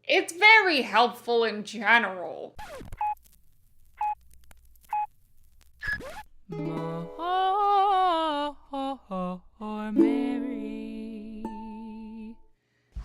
It's very helpful in general. Mary.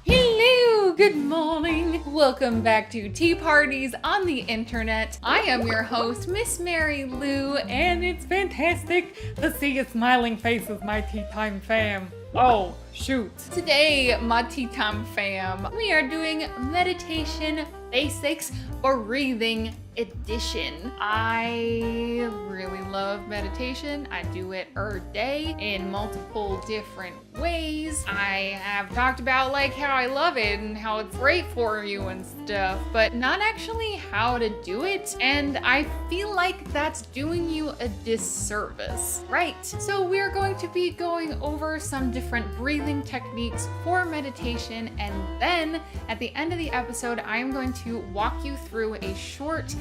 Hello, good morning. Welcome back to Tea Parties on the Internet. I am your host, Miss Mary Lou, and it's fantastic to see your smiling faces, my Tea Time fam. Oh, shoot. Today, my Tea Time fam, we are doing meditation basics for breathing edition. I really love meditation. I do it every day in multiple different ways. I have talked about like how I love it and how it's great for you and stuff, but not actually how to do it. And I feel like that's doing you a disservice, right? So we're going to be going over some different breathing techniques for meditation, and then at the end of the episode, I am going to walk you through a short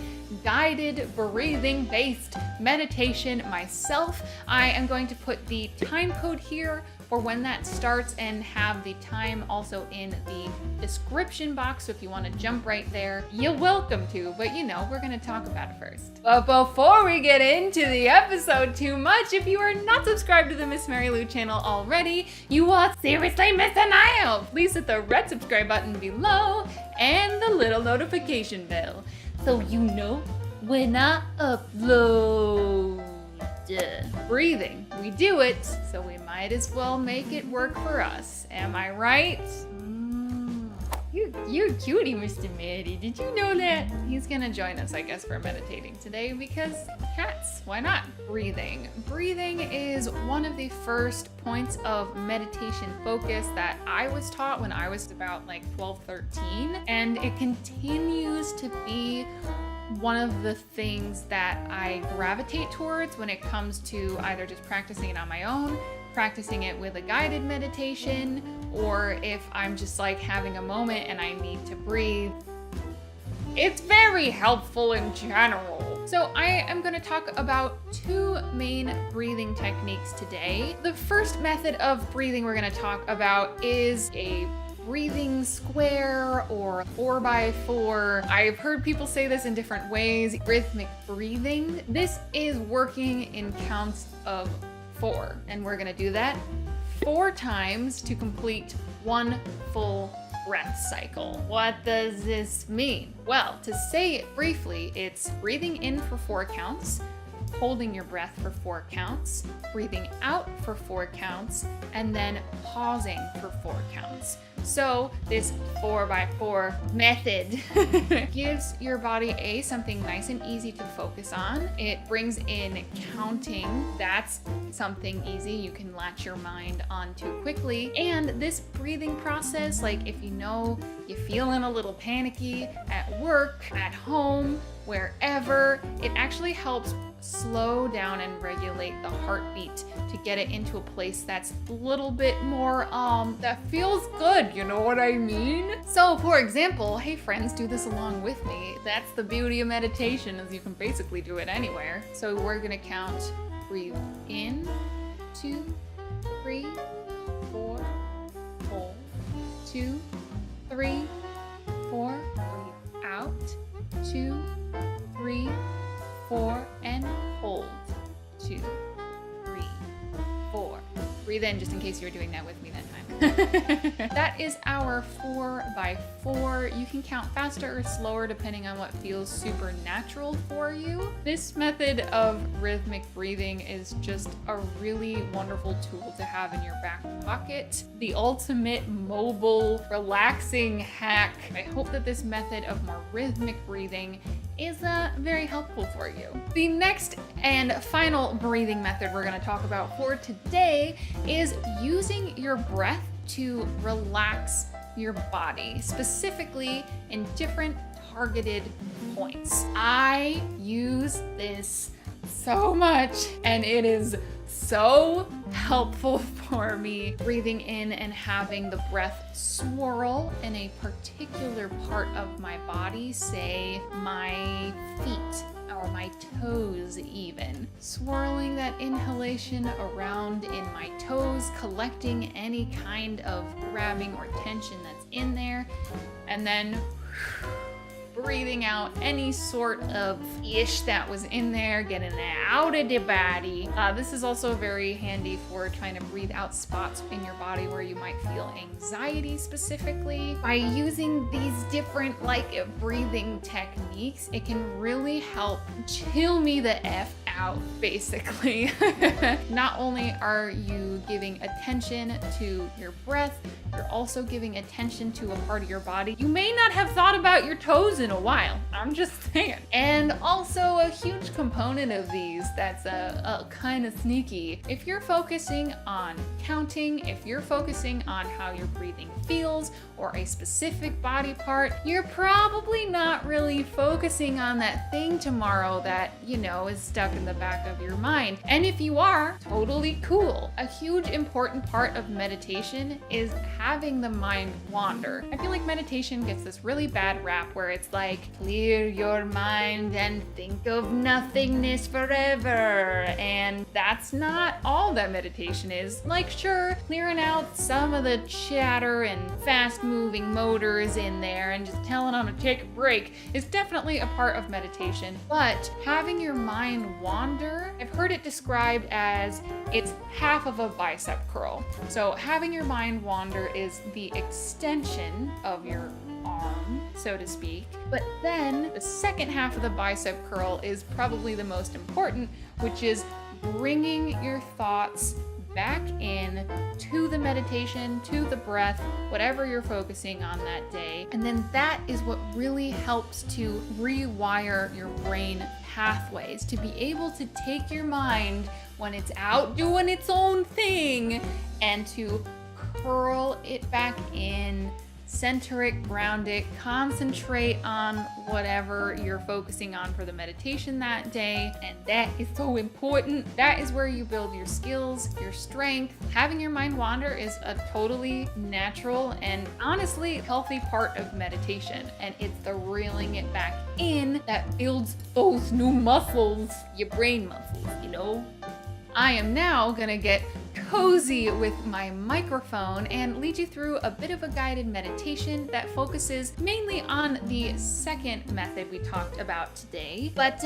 guided breathing based meditation myself. I am going to put the time code here for when that starts and have the time also in the description box. So if you want to jump right there, you're welcome to, but you know, we're going to talk about it first. But before we get into the episode too much, if you are not subscribed to the Miss Mary Lou channel already, you are seriously missing out. Please hit the red subscribe button below and the little notification bell, so you know when I upload. Breathing, we do it, so we might as well make it work for us. Am I right? You're a cutie, Mr. Mary. Did you know that? He's gonna join us, I guess, for meditating today because cats, why not? Breathing. Breathing is one of the first points of meditation focus that I was taught when I was about like 12, 13, and it continues to be one of the things that I gravitate towards when it comes to either just practicing it on my own, practicing it with a guided meditation, or if I'm just like having a moment and I need to breathe. It's very helpful in general. So I am going to talk about two main breathing techniques today. The first method of breathing we're going to talk about is a breathing square or 4x4. I've heard people say this in different ways. Rhythmic breathing. This is working in counts of 4, and we're gonna do that 4 times to complete one full breath cycle. What does this mean? Well, to say it briefly, it's breathing in for 4 counts, holding your breath for 4 counts, breathing out for 4 counts, and then pausing for 4 counts. So this 4x4 method gives your body something nice and easy to focus on. It brings in counting. That's something easy you can latch your mind onto quickly. And this breathing process, like if you know you're feeling a little panicky at work, at home, wherever, it actually helps slow down and regulate the heartbeat to get it into a place that's a little bit more, that feels good, you know what I mean? So for example, hey friends, do this along with me. That's the beauty of meditation, is you can basically do it anywhere. So we're gonna count, breathe in, 2, 3, 4, hold, 2, 3, 4, breathe out, 2, 3, 4, and hold. 2, 3, 4. Breathe in just in case you were doing that with me that time. That is our 4x4. You can count faster or slower depending on what feels super natural for you. This method of rhythmic breathing is just a really wonderful tool to have in your back pocket. The ultimate mobile, relaxing hack. I hope that this method of more rhythmic breathing is very helpful for you. The next and final breathing method we're going to talk about for today is using your breath to relax your body, specifically in different targeted points. I use this so much and it is so helpful for me. Breathing in and having the breath swirl in a particular part of my body, say my feet or my toes even. Swirling that inhalation around in my toes, collecting any kind of grabbing or tension that's in there, and then breathing out any sort of ish that was in there, getting it out of the body. This is also very handy for trying to breathe out spots in your body where you might feel anxiety specifically. By using these different breathing techniques, it can really help chill me the F out, basically. Not only are you giving attention to your breath, you're also giving attention to a part of your body you may not have thought about your toes in a while. I'm just saying. And also a huge component of these that's a kind of sneaky. If you're focusing on counting, if you're focusing on how your breathing feels or a specific body part, you're probably not really focusing on that thing tomorrow that, is stuck in the back of your mind. And if you are, totally cool. A huge important part of meditation is having the mind wander. I feel like meditation gets this really bad rap where it's like, clear your mind and think of nothingness forever. And that's not all that meditation is. Like, sure, clearing out some of the chatter and fast moving motors in there and just telling them to take a break is definitely a part of meditation. But having your mind wander, I've heard it described as it's half of a bicep curl. So having your mind wander is the extension of your arm, so to speak. But then the second half of the bicep curl is probably the most important, which is bringing your thoughts back in to the meditation, to the breath, whatever you're focusing on that day. And then that is what really helps to rewire your brain pathways to be able to take your mind when it's out doing its own thing and to curl it back in, center it, ground it, concentrate on whatever you're focusing on for the meditation that day. And that is so important. That is where you build your skills, your strength. Having your mind wander is a totally natural and honestly healthy part of meditation. And it's the reeling it back in that builds those new muscles, your brain muscles. I am now gonna get cozy with my microphone and lead you through a bit of a guided meditation that focuses mainly on the second method we talked about today. But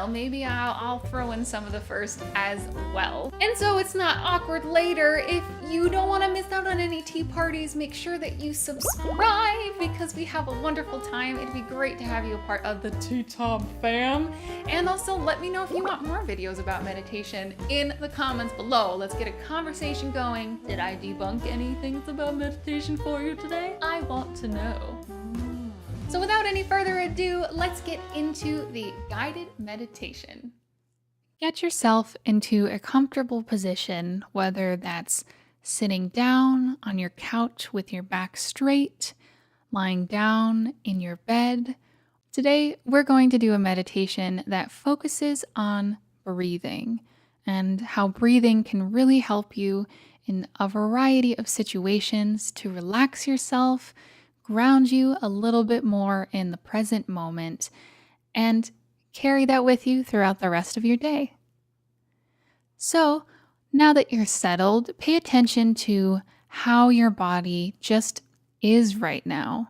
maybe I'll throw in some of the first as well. And so it's not awkward later. If you don't want to miss out on any tea parties, make sure that you subscribe because we have a wonderful time. It'd be great to have you a part of the Tea Time fam. And also let me know if you want more videos about meditation in the comments below. Let's get a conversation going. Did I debunk any things about meditation for you today? I want to know. So without any further ado, let's get into the guided meditation. Get yourself into a comfortable position, whether that's sitting down on your couch with your back straight, lying down in your bed. Today, we're going to do a meditation that focuses on breathing and how breathing can really help you in a variety of situations to relax yourself, ground you a little bit more in the present moment, and carry that with you throughout the rest of your day. So, now that you're settled, pay attention to how your body just is right now.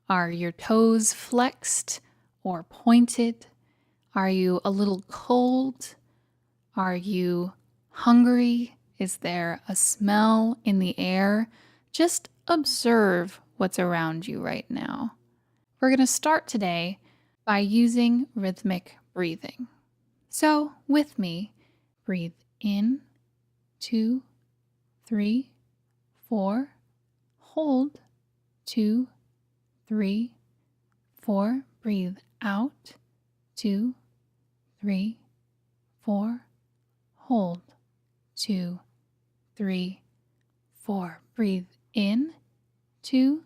Are your toes flexed or pointed? Are you a little cold? Are you hungry? Is there a smell in the air? Just observe what's around you right now. We're going to start today by using rhythmic breathing. So, with me, breathe in, 2, 3, 4, hold, 2, 3, 4, breathe out, 2, 3, 4, hold, 2, 3, 4, breathe in, 2,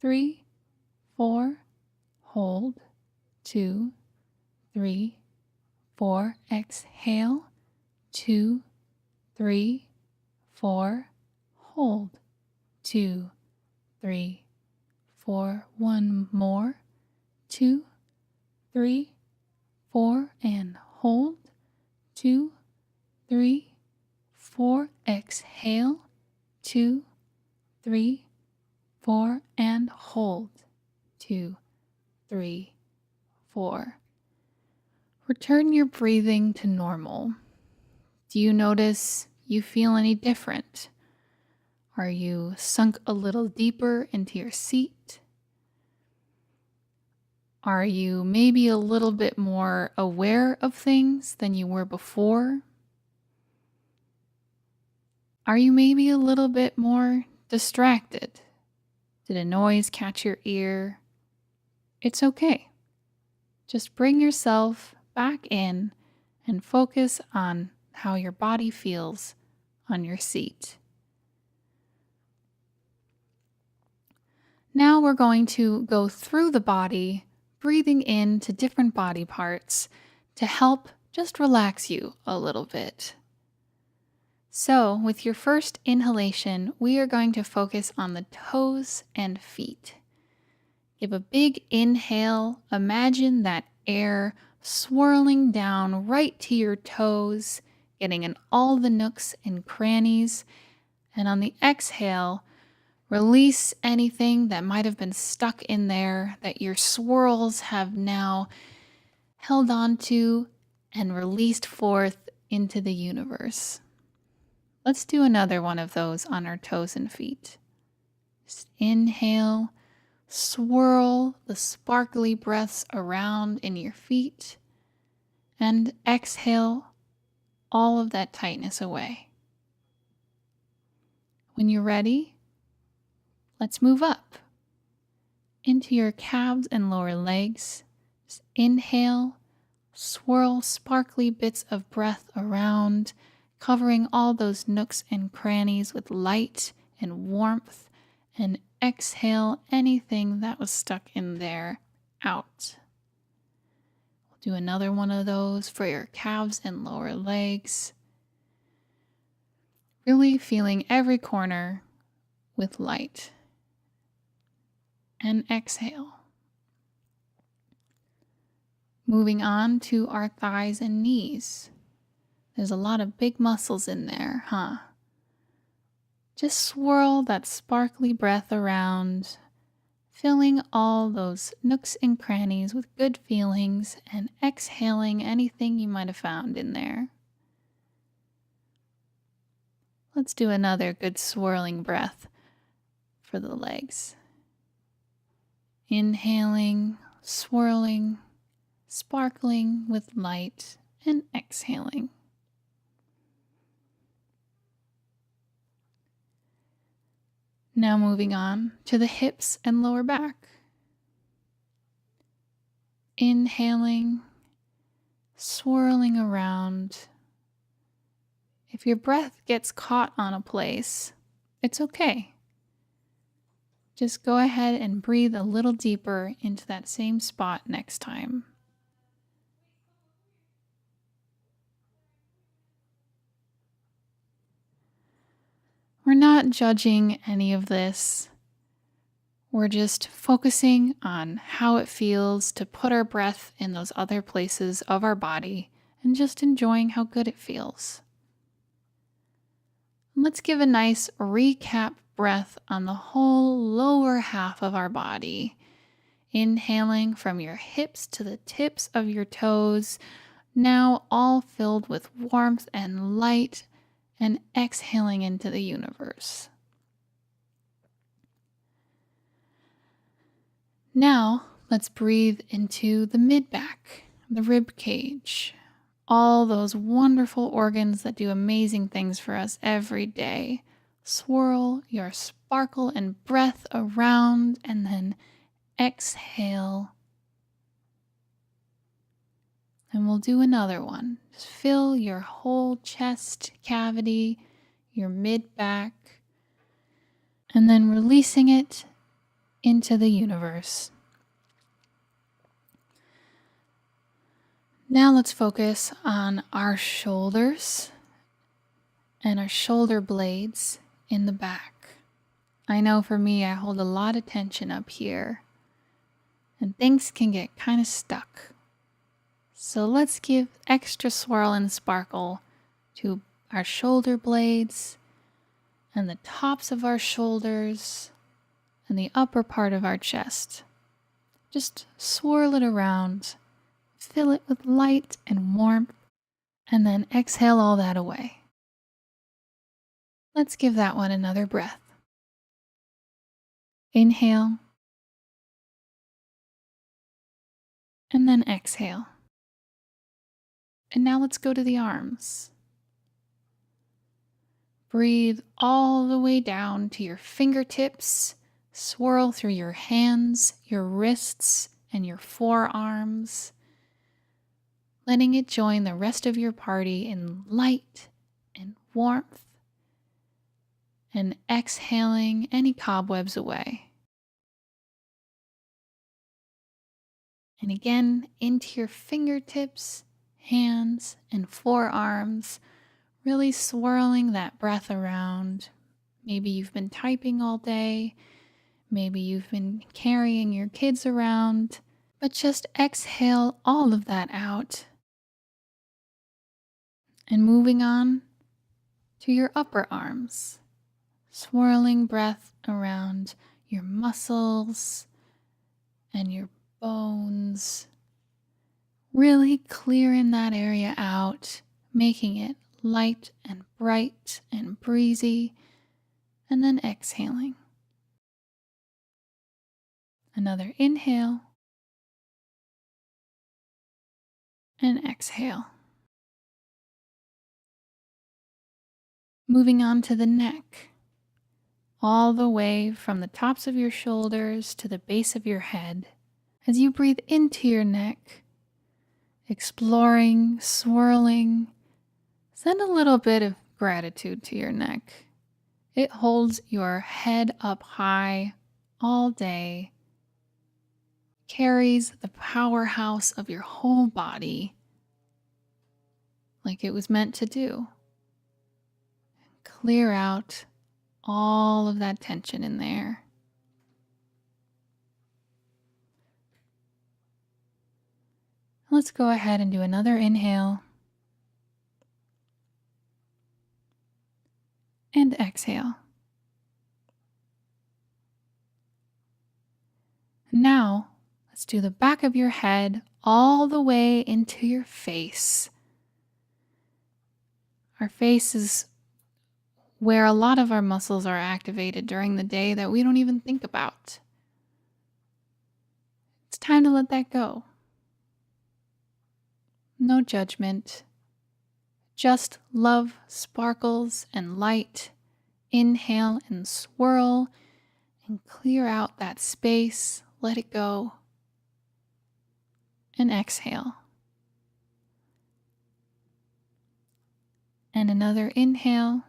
3, 4, hold, 2, 3, 4, exhale, 2, 3, 4, hold, 2, 3, 4, one more, 2, 3, 4, and hold, 2, 3, 4, exhale, 2, 3, 4, and hold, 2, 3, 4. Return your breathing to normal. Do you notice you feel any different? Are you sunk a little deeper into your seat? Are you maybe a little bit more aware of things than you were before? Are you maybe a little bit more distracted? Did a noise catch your ear? It's okay. Just bring yourself back in and focus on how your body feels on your seat. Now we're going to go through the body, breathing into different body parts to help just relax you a little bit. So, with your first inhalation, we are going to focus on the toes and feet. Give a big inhale. Imagine that air swirling down right to your toes, getting in all the nooks and crannies. And on the exhale, release anything that might have been stuck in there that your swirls have now held on to and released forth into the universe. Let's do another one of those on our toes and feet. Just inhale, swirl the sparkly breaths around in your feet, and exhale all of that tightness away. When you're ready, let's move up into your calves and lower legs. Just inhale, swirl sparkly bits of breath around, covering all those nooks and crannies with light and warmth, and exhale anything that was stuck in there out. We'll do another one of those for your calves and lower legs. Really feeling every corner with light. And exhale. Moving on to our thighs and knees. There's a lot of big muscles in there, huh? Just swirl that sparkly breath around, filling all those nooks and crannies with good feelings and exhaling anything you might have found in there. Let's do another good swirling breath for the legs. Inhaling, swirling, sparkling with light, and exhaling. Now moving on to the hips and lower back. Inhaling, swirling around. If your breath gets caught on a place, it's okay. Just go ahead and breathe a little deeper into that same spot next time. We're not judging any of this. We're just focusing on how it feels to put our breath in those other places of our body and just enjoying how good it feels. Let's give a nice recap breath on the whole lower half of our body. Inhaling from your hips to the tips of your toes, now all filled with warmth and light, and exhaling into the universe. Now, let's breathe into the mid-back, the rib cage, all those wonderful organs that do amazing things for us every day. Swirl your sparkle and breath around and then exhale. And we'll do another one. Just fill your whole chest cavity, your mid-back, and then releasing it into the universe. Now let's focus on our shoulders and our shoulder blades in the back. I know for me, I hold a lot of tension up here, and things can get kind of stuck. So let's give extra swirl and sparkle to our shoulder blades and the tops of our shoulders and the upper part of our chest. Just swirl it around, fill it with light and warmth, and then exhale all that away. Let's give that one another breath. Inhale, and then exhale. And now let's go to the arms. Breathe all the way down to your fingertips. Swirl through your hands, your wrists, and your forearms, letting it join the rest of your party in light and warmth, and exhaling any cobwebs away. And again, into your fingertips, hands, and forearms, really swirling that breath around. Maybe you've been typing all day. Maybe you've been carrying your kids around. But just exhale all of that out. And moving on to your upper arms. Swirling breath around your muscles and your bones. Really clearing that area out, making it light and bright and breezy, and then exhaling. Another inhale and exhale. Moving on to the neck, all the way from the tops of your shoulders to the base of your head. As you breathe into your neck, exploring, swirling, send a little bit of gratitude to your neck. It holds your head up high all day, carries the powerhouse of your whole body like it was meant to do. Clear out all of that tension in there. Let's go ahead and do another inhale and exhale. Now, let's do the back of your head all the way into your face. Our face is where a lot of our muscles are activated during the day that we don't even think about. It's time to let that go. No judgment. Just love, sparkles, and light. Inhale and swirl and clear out that space. Let it go. And exhale. And another inhale.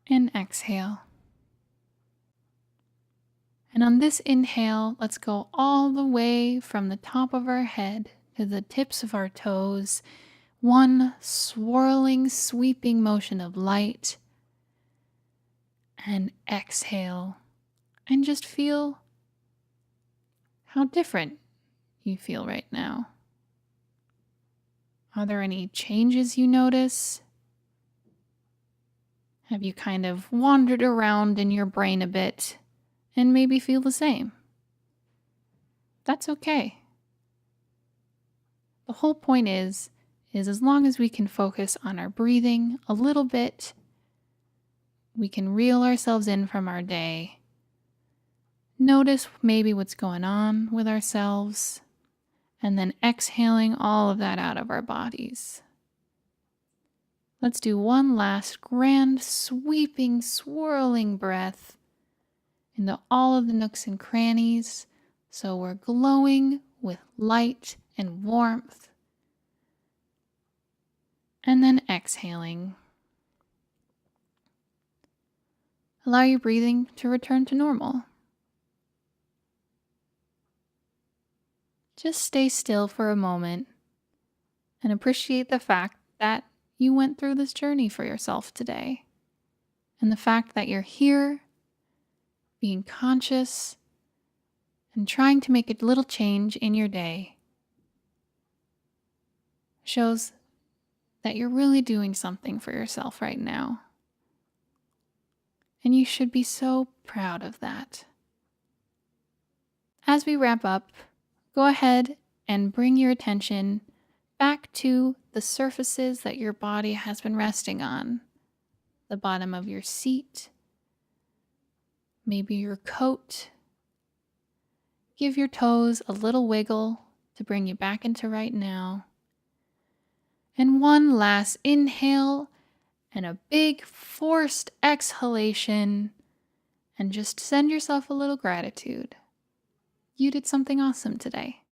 And exhale. And on this inhale, let's go all the way from the top of our head to the tips of our toes. One swirling, sweeping motion of light. And exhale. And just feel how different you feel right now. Are there any changes you notice? Have you kind of wandered around in your brain a bit and maybe feel the same? That's okay. The whole point is as long as we can focus on our breathing a little bit, we can reel ourselves in from our day. Notice maybe what's going on with ourselves, and then exhaling all of that out of our bodies. Let's do one last grand, sweeping, swirling breath into all of the nooks and crannies, so we're glowing with light and warmth. And then exhaling. Allow your breathing to return to normal. Just stay still for a moment and appreciate the fact that you went through this journey for yourself today, and the fact that you're here, being conscious, and trying to make a little change in your day shows that you're really doing something for yourself right now. And you should be so proud of that. As we wrap up, go ahead and bring your attention back to the surfaces that your body has been resting on. The bottom of your seat, maybe your coat. Give your toes a little wiggle to bring you back into right now. And one last inhale and a big forced exhalation, and just send yourself a little gratitude. You did something awesome today.